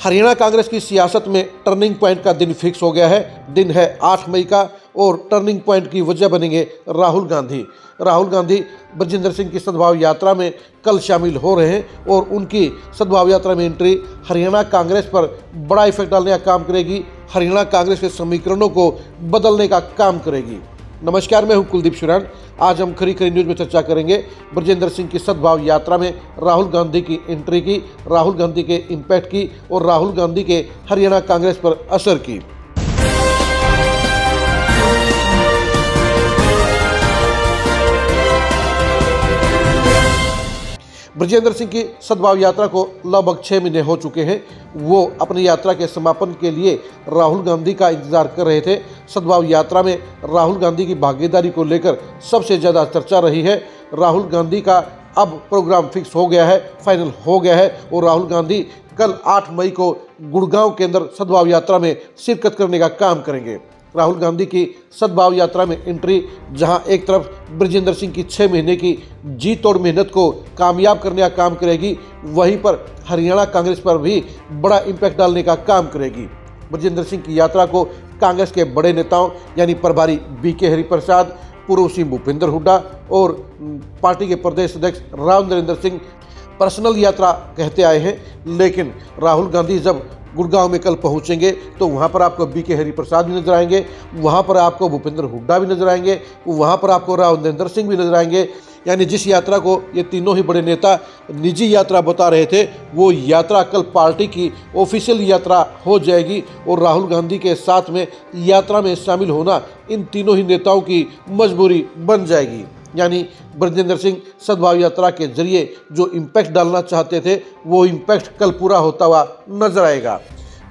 हरियाणा कांग्रेस की सियासत में टर्निंग पॉइंट का दिन फिक्स हो गया है। दिन है 8 मई का और टर्निंग पॉइंट की वजह बनेंगे राहुल गांधी। राहुल गांधी बृजेंद्र सिंह की सद्भाव यात्रा में कल शामिल हो रहे हैं और उनकी सद्भाव यात्रा में एंट्री हरियाणा कांग्रेस पर बड़ा इफेक्ट डालने का काम करेगी, हरियाणा कांग्रेस के समीकरणों को बदलने का काम करेगी। नमस्कार, मैं हूं कुलदीप शिरान। आज हम खरी खरी न्यूज में चर्चा करेंगे बृजेंद्र सिंह की सद्भाव यात्रा में राहुल गांधी की एंट्री की, राहुल गांधी के इम्पैक्ट की और राहुल गांधी के हरियाणा कांग्रेस पर असर की। बृजेंद्र सिंह की सद्भाव यात्रा को लगभग 6 महीने हो चुके हैं। वो अपनी यात्रा के समापन के लिए राहुल गांधी का इंतजार कर रहे थे। सद्भाव यात्रा में राहुल गांधी की भागीदारी को लेकर सबसे ज़्यादा चर्चा रही है। राहुल गांधी का अब प्रोग्राम फिक्स हो गया है, फाइनल हो गया है और राहुल गांधी कल 8 मई को गुड़गांव के अंदर सद्भाव यात्रा में शिरकत करने का काम करेंगे। राहुल गांधी की सद्भाव यात्रा में एंट्री, जहां एक तरफ बृजेंद्र सिंह की 6 महीने की जी तोड़ मेहनत को कामयाब करने का काम करेगी, वहीं पर हरियाणा कांग्रेस पर भी बड़ा इम्पैक्ट डालने का काम करेगी। बृजेंद्र सिंह की यात्रा को कांग्रेस के बड़े नेताओं यानी प्रभारी बीके हरिप्रसाद, पूर्व सीएम भूपेंद्र हुड्डा और पार्टी के प्रदेश अध्यक्ष राव नरेंद्र सिंह पर्सनल यात्रा कहते आए हैं। लेकिन राहुल गांधी जब गुड़गांव में कल पहुंचेंगे तो वहां पर आपको बीके हरिप्रसाद भी नजर आएंगे, वहां पर आपको भूपेंद्र हुड्डा भी नजर आएंगे, वहां पर आपको राव नरेंद्र सिंह भी नजर आएंगे। यानी जिस यात्रा को ये तीनों ही बड़े नेता निजी यात्रा बता रहे थे, वो यात्रा कल पार्टी की ऑफिशियल यात्रा हो जाएगी और राहुल गांधी के साथ में यात्रा में शामिल होना इन तीनों ही नेताओं की मजबूरी बन जाएगी। यानी बृजेंद्र सिंह सद्भाव यात्रा के जरिए जो इम्पैक्ट डालना चाहते थे, वो इम्पैक्ट कल पूरा होता हुआ नजर आएगा।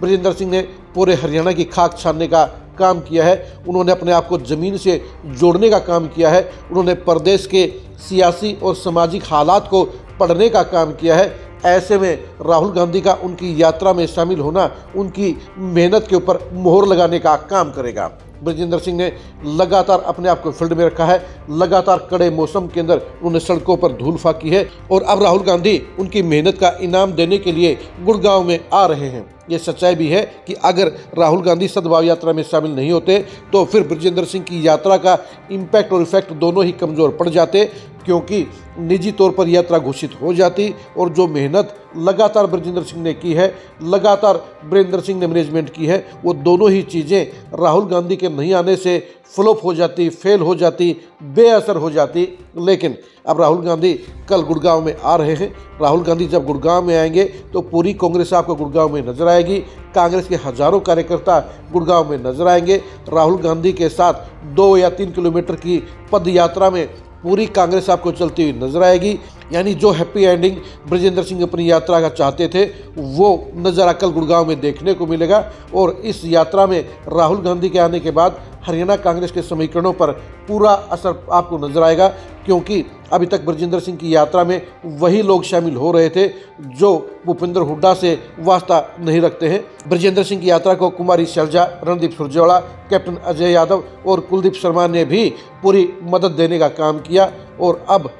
बृजेंद्र सिंह ने पूरे हरियाणा की खाक छानने का काम किया है। उन्होंने अपने आप को ज़मीन से जोड़ने का काम किया है। उन्होंने प्रदेश के सियासी और सामाजिक हालात को पढ़ने का काम किया है। ऐसे में राहुल गांधी का उनकी यात्रा में शामिल होना उनकी मेहनत के ऊपर मोहर लगाने का काम करेगा। बृजेंद्र सिंह ने लगातार अपने आप को फील्ड में रखा है। लगातार कड़े मौसम के अंदर उन्होंने सड़कों पर धूल फाकी है और अब राहुल गांधी उनकी मेहनत का इनाम देने के लिए गुड़गांव में आ रहे हैं। ये सच्चाई भी है कि अगर राहुल गांधी सद्भाव यात्रा में शामिल नहीं होते तो फिर बृजेंद्र सिंह की यात्रा का इम्पैक्ट और इफेक्ट दोनों ही कमज़ोर पड़ जाते, क्योंकि निजी तौर पर यात्रा घोषित हो जाती और जो मेहनत लगातार बृजेंद्र सिंह ने की है, लगातार बृजेंद्र सिंह ने मैनेजमेंट की है, वो दोनों ही चीज़ें राहुल गांधी के नहीं आने से फ्लॉप हो जाती, फेल हो जाती, बेअसर हो जाती। लेकिन अब राहुल गांधी कल गुड़गांव में आ रहे हैं। राहुल गांधी जब गुड़गांव में आएंगे तो पूरी कांग्रेस आपको गुड़गांव में नजर आएगी। कांग्रेस के हजारों कार्यकर्ता गुड़गांव में नजर आएंगे। राहुल गांधी के साथ 2 या 3 किलोमीटर की पद यात्रा में पूरी कांग्रेस आपको चलती हुई नजर आएगी। यानी जो हैप्पी एंडिंग बृजेंद्र सिंह अपनी यात्रा का चाहते थे, वो नज़ारा कल गुड़गांव में देखने को मिलेगा। और इस यात्रा में राहुल गांधी के आने के बाद हरियाणा कांग्रेस के समीकरणों पर पूरा असर आपको नजर आएगा, क्योंकि अभी तक बृजेंद्र सिंह की यात्रा में वही लोग शामिल हो रहे थे जो भूपेंद्र हुड्डा से वास्ता नहीं रखते हैं। बृजेंद्र सिंह की यात्रा को कुमारी शैलजा, रणदीप सुरजेवाला, कैप्टन अजय यादव और कुलदीप शर्मा ने भी पूरी मदद देने का काम किया। और अब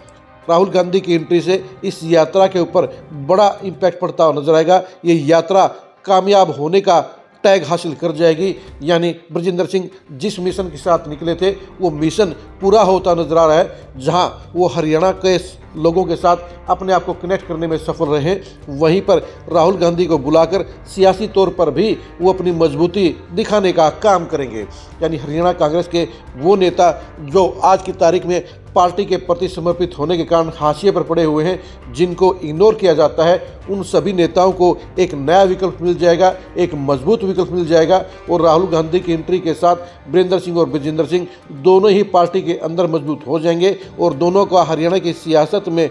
राहुल गांधी की एंट्री से इस यात्रा के ऊपर बड़ा इम्पैक्ट पड़ता हुआ नजर आएगा। ये यात्रा कामयाब होने का टैग हासिल कर जाएगी। यानी बृजेंद्र सिंह जिस मिशन के साथ निकले थे, वो मिशन पूरा होता नजर आ रहा है। जहां वो हरियाणा के लोगों के साथ अपने आप को कनेक्ट करने में सफल रहे, वहीं पर राहुल गांधी को बुलाकर सियासी तौर पर भी वो अपनी मजबूती दिखाने का काम करेंगे। यानी हरियाणा कांग्रेस के वो नेता जो आज की तारीख में पार्टी के प्रति समर्पित होने के कारण हाशिए पर पड़े हुए हैं, जिनको इग्नोर किया जाता है, उन सभी नेताओं को एक नया विकल्प मिल जाएगा, एक मजबूत विकल्प मिल जाएगा। और राहुल गांधी की एंट्री के साथ वीरेंद्र सिंह और बृजेंद्र सिंह दोनों ही पार्टी के अंदर मजबूत हो जाएंगे और दोनों का हरियाणा की सियासत में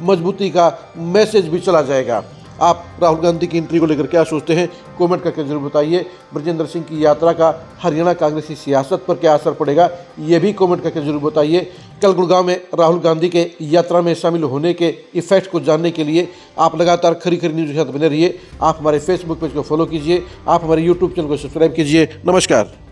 मजबूती का मैसेज भी चला जाएगा। आप राहुल गांधी की एंट्री को लेकर क्या सोचते हैं, कमेंट करके जरूर बताइए। बृजेंद्र सिंह की यात्रा का हरियाणा कांग्रेस की सियासत पर क्या असर पड़ेगा, ये भी कमेंट करके जरूर बताइए। कल गुड़गांव में राहुल गांधी के यात्रा में शामिल होने के इफेक्ट को जानने के लिए आप लगातार खरी खरी न्यूज़ के साथ बने रहिए। आप हमारे फेसबुक पेज को फॉलो कीजिए, आप हमारे यूट्यूब चैनल को सब्सक्राइब कीजिए। नमस्कार।